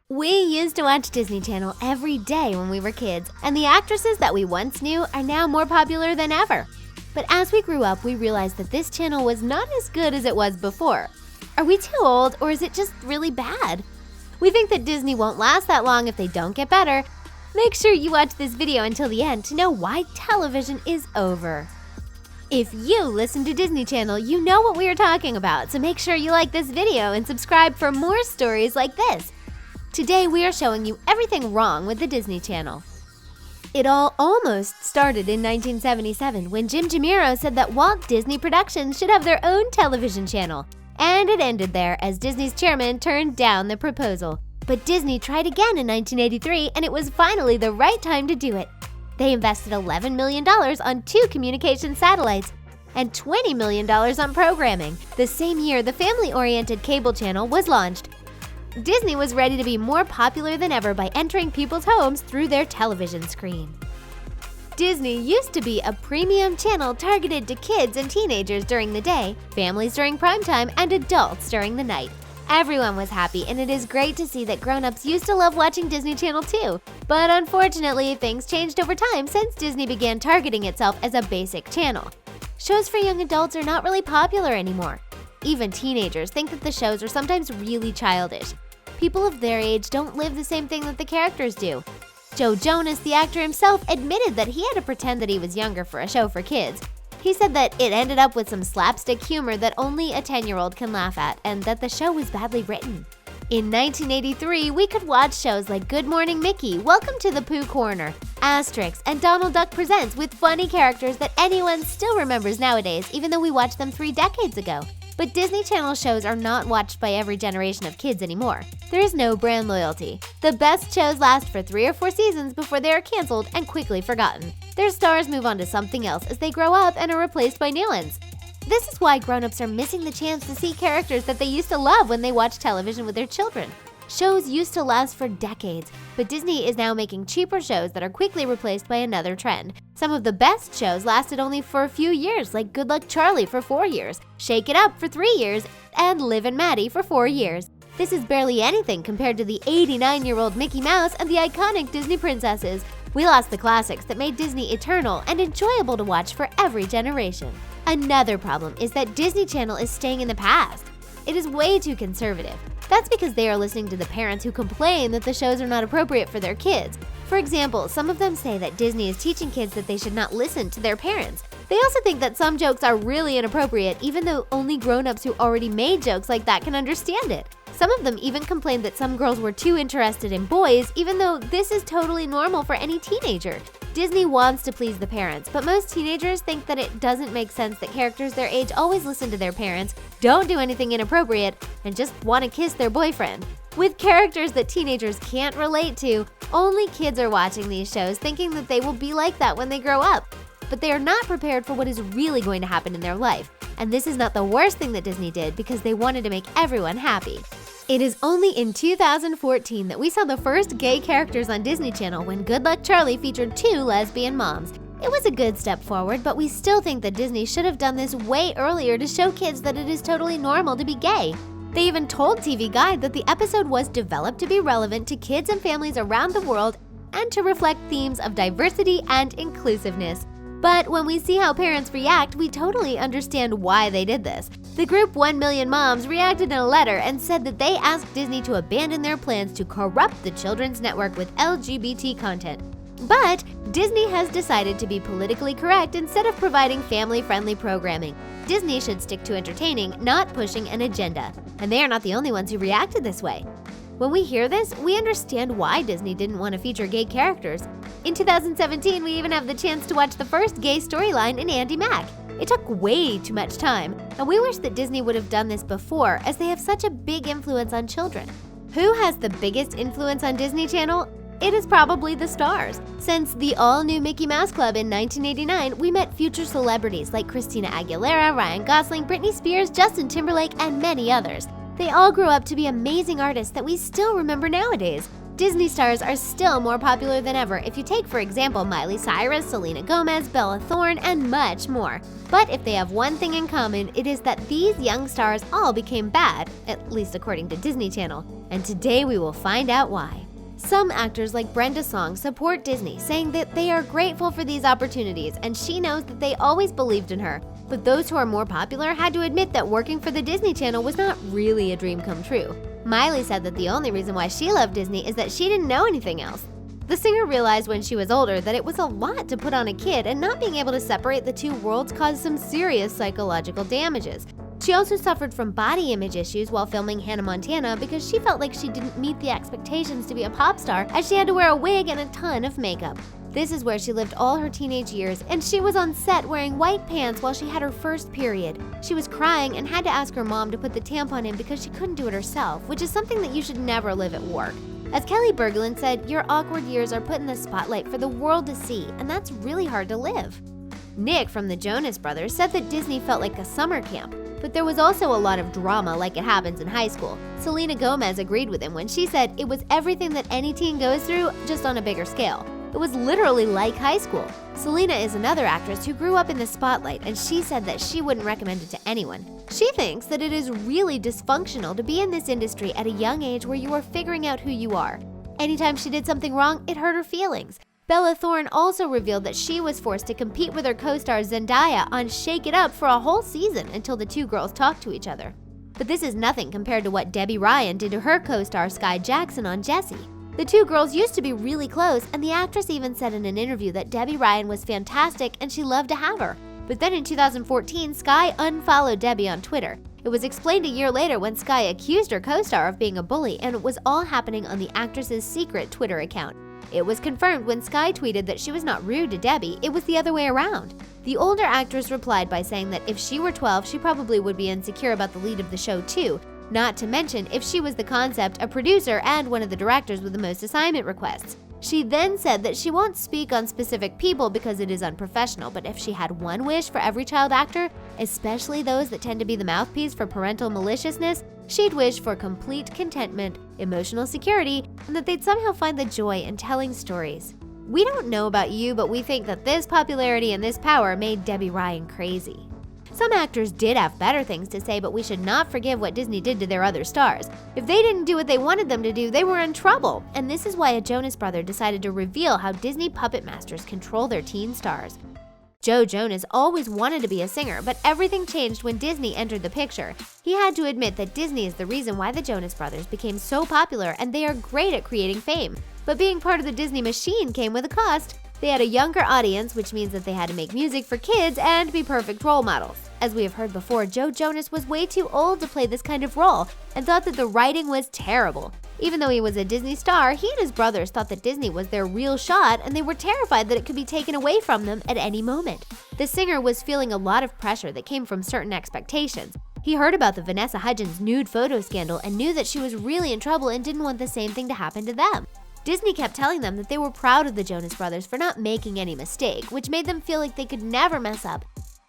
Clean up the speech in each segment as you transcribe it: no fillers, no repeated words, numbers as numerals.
We used to watch Disney Channel every day when we were kids, and the actresses that we once knew are now more popular than ever. But as we grew up, we realized that this channel was not as good as it was before. Are we too old, or is it just really bad? We think that Disney won't last that long if they don't get better. Make sure you watch this video until the end to know why television is over. If you listen to Disney Channel, you know what we are talking about, so make sure you like this video and subscribe for more stories like this. Today we are showing you everything wrong with the Disney Channel. It all almost started in 1977 when Jim Jamiro said that Walt Disney Productions should have their own television channel. And it ended there as Disney's chairman turned down the proposal. But Disney tried again in 1983 and it was finally the right time to do it. They invested $11 million on 2 communication satellites and $20 million on programming. The same year, the family-oriented cable channel was launched. Disney was ready to be more popular than ever by entering people's homes through their television screen. Disney used to be a premium channel targeted to kids and teenagers during the day, families during primetime, and adults during the night. Everyone was happy, and it is great to see that grown-ups used to love watching Disney Channel too. But unfortunately, things changed over time since Disney began targeting itself as a basic channel. Shows for young adults are not really popular anymore. Even teenagers think that the shows are sometimes really childish. People of their age don't live the same thing that the characters do. Joe Jonas, the actor himself, admitted that he had to pretend that he was younger for a show for kids. He said that it ended up with some slapstick humor that only a 10-year-old can laugh at, and that the show was badly written. In 1983, we could watch shows like Good Morning Mickey, Welcome to the Pooh Corner, Asterix, and Donald Duck Presents with funny characters that anyone still remembers nowadays, even though we watched them 3 decades ago. But Disney Channel shows are not watched by every generation of kids anymore. There is no brand loyalty. The best shows last for 3 or 4 seasons before they are canceled and quickly forgotten. Their stars move on to something else as they grow up and are replaced by new ones. This is why grown-ups are missing the chance to see characters that they used to love when they watched television with their children. Shows used to last for decades, but Disney is now making cheaper shows that are quickly replaced by another trend. Some of the best shows lasted only for a few years, like Good Luck Charlie for 4 years, Shake It Up for 3 years, and Liv and Maddie for 4 years. This is barely anything compared to the 89-year-old Mickey Mouse and the iconic Disney princesses. We lost the classics that made Disney eternal and enjoyable to watch for every generation. Another problem is that Disney Channel is staying in the past. It is way too conservative. That's because they are listening to the parents who complain that the shows are not appropriate for their kids. For example, some of them say that Disney is teaching kids that they should not listen to their parents. They also think that some jokes are really inappropriate, even though only grown-ups who already made jokes like that can understand it. Some of them even complained that some girls were too interested in boys, even though this is totally normal for any teenager. Disney wants to please the parents, but most teenagers think that it doesn't make sense that characters their age always listen to their parents, don't do anything inappropriate, and just want to kiss their boyfriend. With characters that teenagers can't relate to, only kids are watching these shows thinking that they will be like that when they grow up. But they are not prepared for what is really going to happen in their life. And this is not the worst thing that Disney did because they wanted to make everyone happy. It is only in 2014 that we saw the first gay characters on Disney Channel when Good Luck Charlie featured 2 lesbian moms. It was a good step forward, but we still think that Disney should have done this way earlier to show kids that it is totally normal to be gay. They even told TV Guide that the episode was developed to be relevant to kids and families around the world and to reflect themes of diversity and inclusiveness. But when we see how parents react, we totally understand why they did this. The group 1 Million Moms reacted in a letter and said that they asked Disney to abandon their plans to corrupt the children's network with LGBT content. But Disney has decided to be politically correct instead of providing family-friendly programming. Disney should stick to entertaining, not pushing an agenda. And they are not the only ones who reacted this way. When we hear this, we understand why Disney didn't want to feature gay characters. In 2017, we even have the chance to watch the first gay storyline in Andy Mack. It took way too much time, and we wish that Disney would have done this before, as they have such a big influence on children. Who has the biggest influence on Disney Channel? It is probably the stars. Since the all-new Mickey Mouse Club in 1989, we met future celebrities like Christina Aguilera, Ryan Gosling, Britney Spears, Justin Timberlake, and many others. They all grew up to be amazing artists that we still remember nowadays. Disney stars are still more popular than ever if you take, for example, Miley Cyrus, Selena Gomez, Bella Thorne, and much more. But if they have one thing in common, it is that these young stars all became bad, at least according to Disney Channel. And today we will find out why. Some actors like Brenda Song support Disney, saying that they are grateful for these opportunities and she knows that they always believed in her. But those who are more popular had to admit that working for the Disney Channel was not really a dream come true. Miley said that the only reason why she loved Disney is that she didn't know anything else. The singer realized when she was older that it was a lot to put on a kid, and not being able to separate the two worlds caused some serious psychological damages. She also suffered from body image issues while filming Hannah Montana because she felt like she didn't meet the expectations to be a pop star, as she had to wear a wig and a ton of makeup. This is where she lived all her teenage years, and she was on set wearing white pants while she had her first period. She was crying and had to ask her mom to put the tampon in because she couldn't do it herself, which is something that you should never live at work. As Kelly Berglund said, your awkward years are put in the spotlight for the world to see, and that's really hard to live. Nick from the Jonas Brothers said that Disney felt like a summer camp, but there was also a lot of drama like it happens in high school. Selena Gomez agreed with him when she said it was everything that any teen goes through, just on a bigger scale. It was literally like high school. Selena is another actress who grew up in the spotlight, and she said that she wouldn't recommend it to anyone. She thinks that it is really dysfunctional to be in this industry at a young age where you are figuring out who you are. Anytime she did something wrong, it hurt her feelings. Bella Thorne also revealed that she was forced to compete with her co-star Zendaya on Shake It Up for a whole season until the two girls talked to each other. But this is nothing compared to what Debby Ryan did to her co-star Skai Jackson on Jessie. The two girls used to be really close, and the actress even said in an interview that Debby Ryan was fantastic and she loved to have her. But then in 2014, Skai unfollowed Debby on Twitter. It was explained a year later when Skai accused her co-star of being a bully, and it was all happening on the actress's secret Twitter account. It was confirmed when Skai tweeted that she was not rude to Debby, it was the other way around. The older actress replied by saying that if she were 12, she probably would be insecure about the lead of the show too. Not to mention if she was the concept, a producer, and one of the directors with the most assignment requests. She then said that she won't speak on specific people because it is unprofessional, but if she had one wish for every child actor, especially those that tend to be the mouthpiece for parental maliciousness, she'd wish for complete contentment, emotional security, and that they'd somehow find the joy in telling stories. We don't know about you, but we think that this popularity and this power made Debby Ryan crazy. Some actors did have better things to say, but we should not forgive what Disney did to their other stars. If they didn't do what they wanted them to do, they were in trouble. And this is why a Jonas brother decided to reveal how Disney puppet masters control their teen stars. Joe Jonas always wanted to be a singer, but everything changed when Disney entered the picture. He had to admit that Disney is the reason why the Jonas Brothers became so popular, and they are great at creating fame. But being part of the Disney machine came with a cost. They had a younger audience, which means that they had to make music for kids and be perfect role models. As we have heard before, Joe Jonas was way too old to play this kind of role and thought that the writing was terrible. Even though he was a Disney star, he and his brothers thought that Disney was their real shot, and they were terrified that it could be taken away from them at any moment. The singer was feeling a lot of pressure that came from certain expectations. He heard about the Vanessa Hudgens nude photo scandal and knew that she was really in trouble and didn't want the same thing to happen to them. Disney kept telling them that they were proud of the Jonas Brothers for not making any mistake, which made them feel like they could never mess up,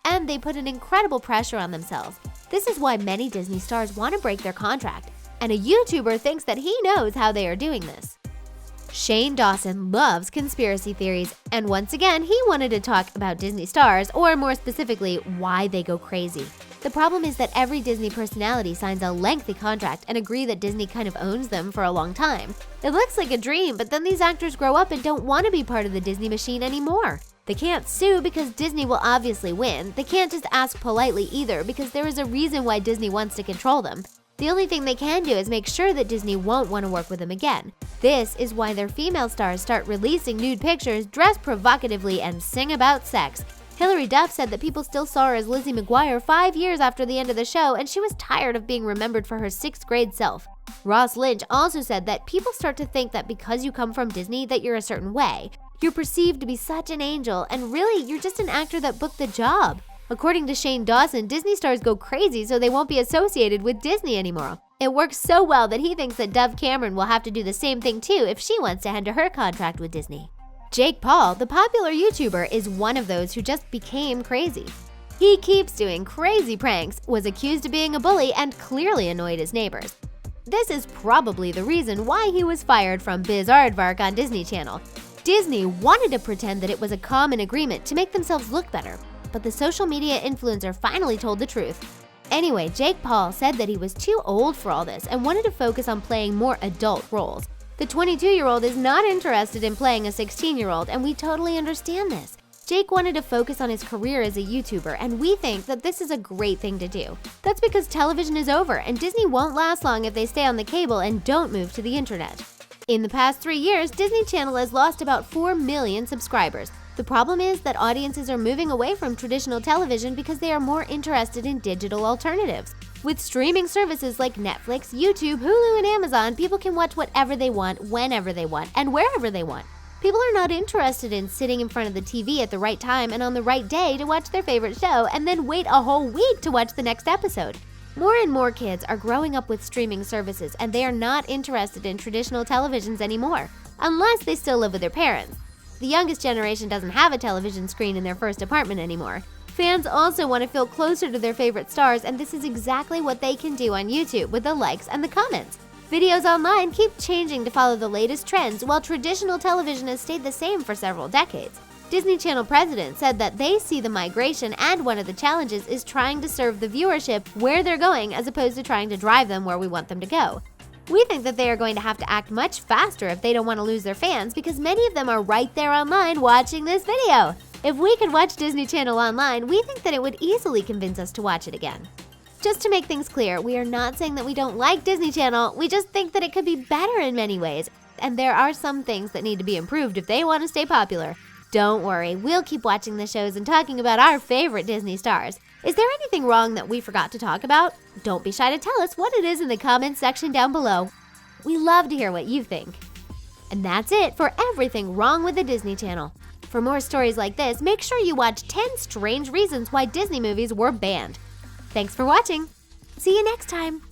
and they put an incredible pressure on themselves. This is why many Disney stars want to break their contract, and a YouTuber thinks that he knows how they are doing this. Shane Dawson loves conspiracy theories, and once again, he wanted to talk about Disney stars, or more specifically, why they go crazy. The problem is that every Disney personality signs a lengthy contract and agree that Disney kind of owns them for a long time. It looks like a dream, but then these actors grow up and don't want to be part of the Disney machine anymore. They can't sue because Disney will obviously win. They can't just ask politely either because there is a reason why Disney wants to control them. The only thing they can do is make sure that Disney won't want to work with them again. This is why their female stars start releasing nude pictures, dress provocatively, and sing about sex. Hilary Duff said that people still saw her as Lizzie McGuire 5 years after the end of the show, and she was tired of being remembered for her 6th grade self. Ross Lynch also said that people start to think that because you come from Disney that you're a certain way. You're perceived to be such an angel, and really, you're just an actor that booked the job. According to Shane Dawson, Disney stars go crazy so they won't be associated with Disney anymore. It works so well that he thinks that Dove Cameron will have to do the same thing too if she wants to enter her contract with Disney. Jake Paul, the popular YouTuber, is one of those who just became crazy. He keeps doing crazy pranks, was accused of being a bully, and clearly annoyed his neighbors. This is probably the reason why he was fired from Biz Aardvark on Disney Channel. Disney wanted to pretend that it was a common agreement to make themselves look better, but the social media influencer finally told the truth. Anyway, Jake Paul said that he was too old for all this and wanted to focus on playing more adult roles. The 22-year-old is not interested in playing a 16-year-old, and we totally understand this. Jake wanted to focus on his career as a YouTuber, and we think that this is a great thing to do. That's because television is over, and Disney won't last long if they stay on the cable and don't move to the internet. In the past 3 years, Disney Channel has lost about 4 million subscribers. The problem is that audiences are moving away from traditional television because they are more interested in digital alternatives. With streaming services like Netflix, YouTube, Hulu, and Amazon, people can watch whatever they want, whenever they want, and wherever they want. People are not interested in sitting in front of the TV at the right time and on the right day to watch their favorite show and then wait a whole week to watch the next episode. More and more kids are growing up with streaming services, and they are not interested in traditional televisions anymore, unless they still live with their parents. The youngest generation doesn't have a television screen in their first apartment anymore. Fans also want to feel closer to their favorite stars, and this is exactly what they can do on YouTube with the likes and the comments. Videos online keep changing to follow the latest trends, while traditional television has stayed the same for several decades. Disney Channel president said that they see the migration, and one of the challenges is trying to serve the viewership where they're going as opposed to trying to drive them where we want them to go. We think that they are going to have to act much faster if they don't want to lose their fans, because many of them are right there online watching this video. If we could watch Disney Channel online, we think that it would easily convince us to watch it again. Just to make things clear, we are not saying that we don't like Disney Channel, we just think that it could be better in many ways, and there are some things that need to be improved if they want to stay popular. Don't worry, we'll keep watching the shows and talking about our favorite Disney stars. Is there anything wrong that we forgot to talk about? Don't be shy to tell us what it is in the comments section down below. We love to hear what you think. And that's it for everything wrong with the Disney Channel. For more stories like this, make sure you watch 10 strange reasons why Disney movies were banned. Thanks for watching. See you next time.